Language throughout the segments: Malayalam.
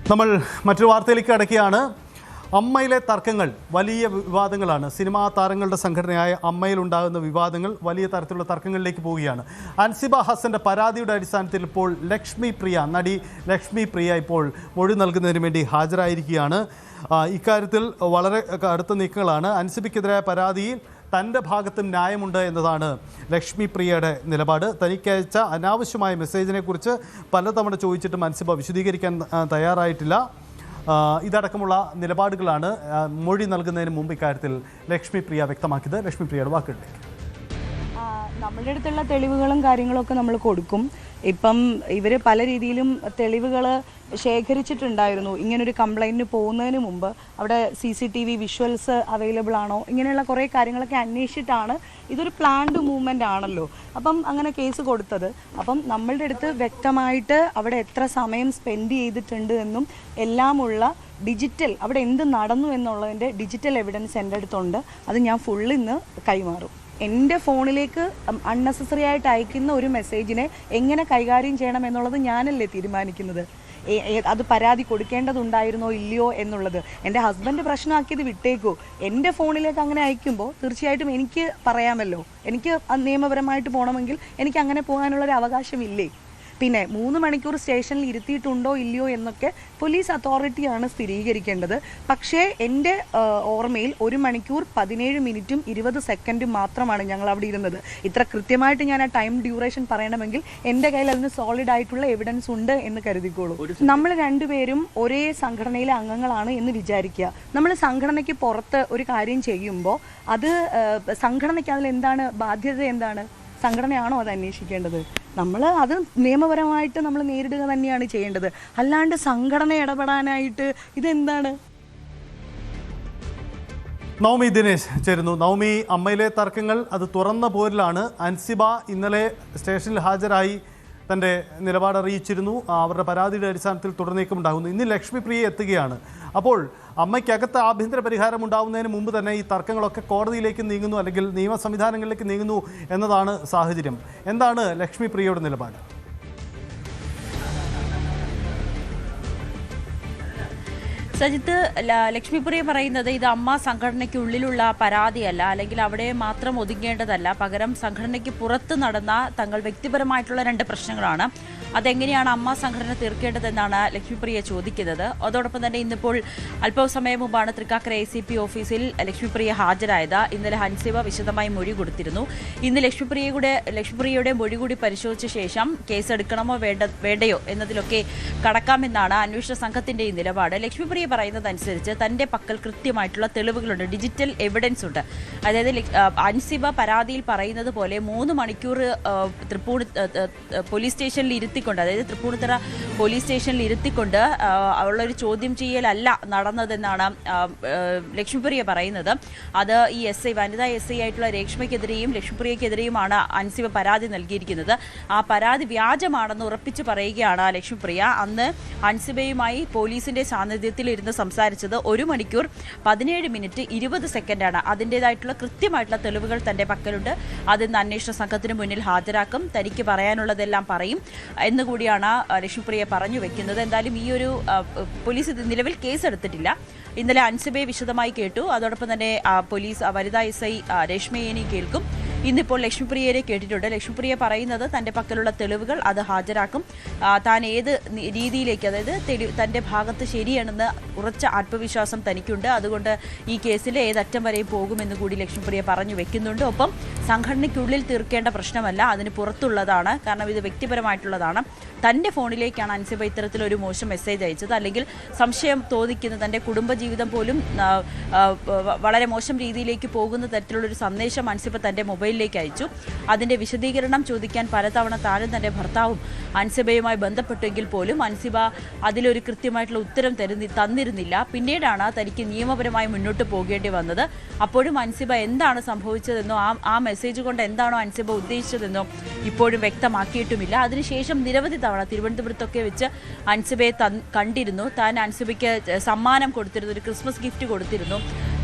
നമ്മൾ മറ്റൊരു വാർത്തയിലേക്ക് കടക്കുകയാണ്. അമ്മയിലെ തർക്കങ്ങൾ വലിയ വിവാദങ്ങളാണ്. സിനിമാ താരങ്ങളുടെ സംഘടനയായ അമ്മയിലുണ്ടാകുന്ന വിവാദങ്ങൾ വലിയ തരത്തിലുള്ള തർക്കങ്ങളിലേക്ക് പോവുകയാണ്. അൻസിബ ഹസന്റെ പരാതിയുടെ അടിസ്ഥാനത്തിൽ ഇപ്പോൾ നടി ലക്ഷ്മി പ്രിയ ഇപ്പോൾ മൊഴി നൽകുന്നതിന് വേണ്ടി ഹാജരായിരിക്കുകയാണ്. ഇക്കാര്യത്തിൽ വളരെ അടുത്ത നീക്കങ്ങളാണ്. അൻസിബയ്ക്കെതിരായ പരാതിയിൽ തൻ്റെ ഭാഗത്തും ന്യായമുണ്ട് എന്നതാണ് ലക്ഷ്മി പ്രിയയുടെ നിലപാട്. തനിക്കയച്ച അനാവശ്യമായ മെസ്സേജിനെക്കുറിച്ച് പലതവണ ചോദിച്ചിട്ടും അൻസിബ വിശദീകരിക്കാൻ തയ്യാറായിട്ടില്ല. ഇതടക്കമുള്ള നിലപാടുകളാണ് മൊഴി നൽകുന്നതിന് മുമ്പ് ഇക്കാര്യത്തിൽ ലക്ഷ്മി പ്രിയ വ്യക്തമാക്കിയത്. ലക്ഷ്മി പ്രിയയുടെ വാക്കുകളിലേക്ക്. നമ്മളുടെ അടുത്തുള്ള തെളിവുകളും കാര്യങ്ങളൊക്കെ നമ്മൾ കൊടുക്കും. ഇപ്പം ഇവർ പല രീതിയിലും തെളിവുകൾ ശേഖരിച്ചിട്ടുണ്ടായിരുന്നു. ഇങ്ങനൊരു കംപ്ലൈൻറ്റിന് പോകുന്നതിന് മുമ്പ് അവിടെ CCTV വിഷ്വൽസ് അവൈലബിൾ ആണോ, ഇങ്ങനെയുള്ള കുറേ കാര്യങ്ങളൊക്കെ അന്വേഷിച്ചിട്ടാണ്. ഇതൊരു പ്ലാൻഡ് മൂവ്മെൻ്റ് ആണല്ലോ. അപ്പം അങ്ങനെ കേസ് കൊടുത്തത്. അപ്പം നമ്മളുടെ അടുത്ത് വ്യക്തമായിട്ട് അവിടെ എത്ര സമയം സ്പെൻഡ് ചെയ്തിട്ടുണ്ട് എന്നും എല്ലാമുള്ള ഡിജിറ്റൽ അവിടെ എന്ത് നടന്നു എന്നുള്ളതിൻ്റെ ഡിജിറ്റൽ എവിഡൻസ് എൻ്റെ അടുത്തുണ്ട്. അത് ഞാൻ ഇന്ന് കൈമാറും. എൻ്റെ ഫോണിലേക്ക് അൺനെസസറി ആയിട്ട് അയക്കുന്ന ഒരു മെസ്സേജിനെ എങ്ങനെ കൈകാര്യം ചെയ്യണം എന്നുള്ളത് ഞാനല്ലേ തീരുമാനിക്കുന്നത്. അത് പരാതി കൊടുക്കേണ്ടതുണ്ടായിരുന്നോ ഇല്ലയോ എന്നുള്ളത് എൻ്റെ ഹസ്ബൻഡ് പ്രശ്നമാക്കിയത് വിട്ടേക്കോ. എൻ്റെ ഫോണിലേക്ക് അങ്ങനെ അയക്കുമ്പോൾ തീർച്ചയായിട്ടും എനിക്ക് പറയാമല്ലോ, എനിക്ക് നിയമപരമായിട്ട് പോകണമെങ്കിൽ എനിക്ക് അങ്ങനെ പോകാനുള്ളൊരു അവകാശമില്ലേ. പിന്നെ 3 മണിക്കൂർ സ്റ്റേഷനിൽ ഇരുത്തിയിട്ടുണ്ടോ ഇല്ലയോ എന്നൊക്കെ പോലീസ് അതോറിറ്റിയാണ് സ്ഥിരീകരിക്കേണ്ടത്. പക്ഷേ എൻ്റെ ഓർമ്മയിൽ 1 മണിക്കൂർ 17 മിനിറ്റും 20 സെക്കൻഡും മാത്രമാണ് ഞങ്ങൾ അവിടെ ഇരുന്നത്. ഇത്ര കൃത്യമായിട്ട് ഞാൻ ആ ടൈം ഡ്യൂറേഷൻ പറയണമെങ്കിൽ എൻ്റെ കയ്യിൽ അതിന് സോളിഡ് ആയിട്ടുള്ള എവിഡൻസ് ഉണ്ട് എന്ന് കരുതിക്കോളൂ. നമ്മൾ രണ്ടുപേരും ഒരേ സംഘടനയിലെ അംഗങ്ങളാണ് എന്ന് വിചാരിക്കുക. നമ്മൾ സംഘടനയ്ക്ക് പുറത്ത് ഒരു കാര്യം ചെയ്യുമ്പോൾ അത് സംഘടനയ്ക്ക് അതിൽ എന്താണ് ബാധ്യത, എന്താണ് സംഘടനയാണോ അത് അന്വേഷിക്കേണ്ടത്? നമ്മൾ അത് നിയമപരമായിട്ട് നമ്മൾ നേരിടുക തന്നെയാണ് ചെയ്യേണ്ടത്. അല്ലാണ്ട് സംഘടന ഇടപെടാനായിട്ട് ഇതെന്താണ്? നവമി ദിനേശ് ചേരുന്നു. നവമി, അമ്മയിലെ തർക്കങ്ങൾ അത് തുറന്ന പോരിലാണ്. അൻസിബ ഇന്നലെ സ്റ്റേഷനിൽ ഹാജരായി തൻ്റെ നിലപാട് അറിയിച്ചിരുന്നു. അവരുടെ പരാതിയുടെ അടിസ്ഥാനത്തിൽ തുടർനീക്കം ഉണ്ടാകുന്നു. ഇന്ന് ലക്ഷ്മി പ്രിയ എത്തുകയാണ്. അപ്പോൾ അമ്മയ്ക്കകത്ത് ആഭ്യന്തര പരിഹാരം ഉണ്ടാകുന്നതിന് മുമ്പ് തന്നെ ഈ തർക്കങ്ങളൊക്കെ കോടതിയിലേക്ക് നീങ്ങുന്നു, അല്ലെങ്കിൽ നിയമ സംവിധാനങ്ങളിലേക്ക് നീങ്ങുന്നു എന്നതാണ് സാഹചര്യം. എന്താണ് ലക്ഷ്മി പ്രിയയുടെ നിലപാട്? സജിത്ത്, ലക്ഷ്മിപ്രിയ പറയുന്നത് ഇത് അമ്മ സംഘടനയ്ക്കുള്ളിലുള്ള പരാതിയല്ല, അല്ലെങ്കിൽ അവിടെ മാത്രം ഒതുങ്ങേണ്ടതല്ല. പകരം സംഘടനയ്ക്ക് പുറത്ത് നടന്ന തങ്ങൾ വ്യക്തിപരമായിട്ടുള്ള 2 പ്രശ്നങ്ങളാണ്. അതെങ്ങനെയാണ് അമ്മ സംഘടന തീർക്കേണ്ടതെന്നാണ് ലക്ഷ്മിപ്രിയ ചോദിക്കുന്നത്. അതോടൊപ്പം തന്നെ ഇന്നിപ്പോൾ അല്പസമയം മുമ്പാണ് തൃക്കാക്കര ACP ഓഫീസിൽ ലക്ഷ്മിപ്രിയ ഹാജരായത്. ഇന്നലെ അൻസിബ വിശദമായി മൊഴി കൊടുത്തിരുന്നു. ഇന്ന് ലക്ഷ്മിപ്രിയയുടെ മൊഴി കൂടി പരിശോധിച്ച ശേഷം കേസ് എടുക്കണമോ വേണ്ടയോ എന്നതിലൊക്കെ കടക്കാമെന്നാണ് അന്വേഷണ സംഘത്തിന്റെ നിലപാട്. ലക്ഷ്മിപ്രിയ പറയുന്നതനുസരിച്ച് തന്റെ പക്കൽ കൃത്യമായിട്ടുള്ള തെളിവുകളുണ്ട്, ഡിജിറ്റൽ എവിഡൻസ് ഉണ്ട്. അതായത് അൻസിബ പരാതിയിൽ പറയുന്നത് പോലെ 3 മണിക്കൂർ പോലീസ് സ്റ്റേഷനിൽ ഇരുത്തിക്കൊണ്ട്, അതായത് തൃപ്പൂണിത്തറ പോലീസ് സ്റ്റേഷനിൽ ഇരുത്തിക്കൊണ്ട് ഉള്ളൊരു ചോദ്യം ചെയ്യലല്ല നടന്നതെന്നാണ് ലക്ഷ്മിപ്രിയ പറയുന്നത്. അത് ഈ വനിതാ SI ആയിട്ടുള്ള രേഷ്മയ്ക്കെതിരെയും ലക്ഷ്മിപ്രിയക്കെതിരെയുമാണ് അൻസിബ പരാതി നൽകിയിരിക്കുന്നത്. ആ പരാതി വ്യാജമാണെന്ന് ഉറപ്പിച്ച് പറയുകയാണ് ലക്ഷ്മിപ്രിയ. അന്ന് അൻസിബയുമായി പോലീസിന്റെ സാന്നിധ്യത്തിൽ ഇരുന്ന് സംസാരിച്ചത് 1 മണിക്കൂർ 17 മിനിറ്റ് 20 സെക്കൻഡാണ്. അതിൻ്റെതായിട്ടുള്ള കൃത്യമായിട്ടുള്ള തെളിവുകൾ തൻ്റെ പക്കലുണ്ട്. അതിന്ന് അന്വേഷണ സംഘത്തിന് മുന്നിൽ ഹാജരാക്കും. തനിക്ക് പറയാനുള്ളതെല്ലാം പറയും എന്നുകൂടിയാണ് ലക്ഷ്മിപ്രിയ പറഞ്ഞു വെക്കുന്നത്. എന്തായാലും ഈ ഒരു പോലീസ് നിലവിൽ കേസെടുത്തിട്ടില്ല. ഇന്നലെ അൻസിബയെ വിശദമായി കേട്ടു. അതോടൊപ്പം തന്നെ പോലീസ് വനിതാ SI രേഷ്മയെ കേൾക്കും. ഇന്നിപ്പോൾ ലക്ഷ്മിപ്രിയയെ കേട്ടിട്ടുണ്ട്. ലക്ഷ്മിപ്രിയ പറയുന്നത് തൻ്റെ പക്കലുള്ള തെളിവുകൾ അത് ഹാജരാക്കും. താൻ ഏത് രീതിയിലേക്ക്, അതായത് തൻ്റെ ഭാഗത്ത് ശരിയാണെന്ന് ഉറച്ച ആത്മവിശ്വാസം തനിക്കുണ്ട്. അതുകൊണ്ട് ഈ കേസിൽ ഏതറ്റം വരെയും പോകുമെന്ന് കൂടി ലക്ഷ്മിപ്രിയ പറഞ്ഞു വെക്കുന്നുണ്ട്. ഒപ്പം സംഘടനയ്ക്കുള്ളിൽ തീർക്കേണ്ട പ്രശ്നമല്ല, അതിന് പുറത്തുള്ളതാണ്. കാരണം ഇത് വ്യക്തിപരമായിട്ടുള്ളതാണ്. തൻ്റെ ഫോണിലേക്കാണ് അൻസിബ ഇത്തരത്തിലൊരു മോശം മെസ്സേജ് അയച്ചത്. അല്ലെങ്കിൽ സംശയം തോന്നിക്കുന്ന തൻ്റെ കുടുംബജീവിതം പോലും വളരെ മോശം രീതിയിലേക്ക് പോകുന്ന തരത്തിലുള്ളൊരു സന്ദേശം അൻസിബ തൻ്റെ മൊബൈലിലേക്ക് അയച്ചു. അതിൻ്റെ വിശദീകരണം ചോദിക്കാൻ പലതവണ താനും തൻ്റെ ഭർത്താവും അൻസിബയുമായി ബന്ധപ്പെട്ടെങ്കിൽ പോലും അൻസിബ അതിലൊരു കൃത്യമായിട്ടുള്ള ഉത്തരം തന്നിരുന്നില്ല. പിന്നീടാണ് തനിക്ക് നിയമപരമായി മുന്നോട്ട് പോകേണ്ടി വന്നത്. അപ്പോഴും അൻസിബ എന്താണ് സംഭവിച്ചതെന്നോ ആ മെസ്സേജ് കൊണ്ട് എന്താണോ അൻസിബ ഉദ്ദേശിച്ചതെന്നോ ഇപ്പോഴും വ്യക്തമാക്കിയിട്ടുമില്ല. അതിനുശേഷം നിരവധി തവണ തിരുവനന്തപുരത്തൊക്കെ വെച്ച് അൻസിബയെ കണ്ടിരുന്നു. താൻ അൻസിബയ്ക്ക് സമ്മാനം കൊടുത്തിരുന്നു, ഒരു ക്രിസ്മസ് ഗിഫ്റ്റ് കൊടുത്തിരുന്നു.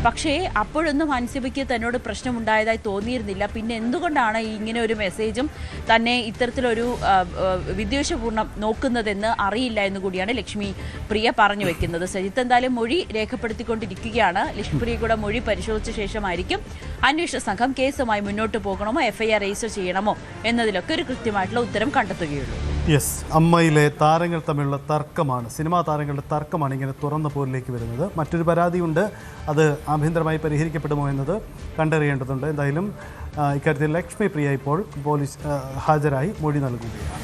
പക്ഷേ അപ്പോഴൊന്നും ഹൻസിബയ്ക്ക് തന്നോട് പ്രശ്നമുണ്ടായതായി തോന്നിയിരുന്നില്ല. പിന്നെ എന്തുകൊണ്ടാണ് ഇങ്ങനെ ഒരു മെസ്സേജും തന്നെ ഇത്തരത്തിലൊരു വിദ്വേഷപൂർണ്ണം നോക്കുന്നതെന്ന് അറിയില്ല എന്നുകൂടിയാണ് ലക്ഷ്മി പ്രിയ പറഞ്ഞു വെക്കുന്നത്. സജിത്ത് എന്തായാലും മൊഴി രേഖപ്പെടുത്തിക്കൊണ്ടിരിക്കുകയാണ്. ലക്ഷ്മി പ്രിയയുടെ മൊഴി പരിശോധിച്ച ശേഷമായിരിക്കും അന്വേഷണ സംഘം കേസുമായി മുന്നോട്ട് പോകണമോ FIR രജിസ്റ്റർ ചെയ്യണമോ എന്നതിലൊക്കെ ഒരു കൃത്യമായിട്ടുള്ള ഉത്തരം കണ്ടെത്തുകയുള്ളൂ. യെസ്, അമ്മയിലെ താരങ്ങൾ തമ്മിലുള്ള തർക്കമാണ്, സിനിമാ താരങ്ങളുടെ തർക്കമാണ് ഇങ്ങനെ തുറന്ന പോരിലേക്ക് വരുന്നത്. മറ്റൊരു പരാതിയുണ്ട്, അത് ആഭ്യന്തരമായി പരിഹരിക്കപ്പെടുമോ എന്നത് കണ്ടറിയേണ്ടതുണ്ട്. എന്തായാലും ഇക്കാര്യത്തിൽ ലക്ഷ്മി പ്രിയ ഇപ്പോൾ പോലീസ് ഹാജരായി മൊഴി നൽകുകയാണ്.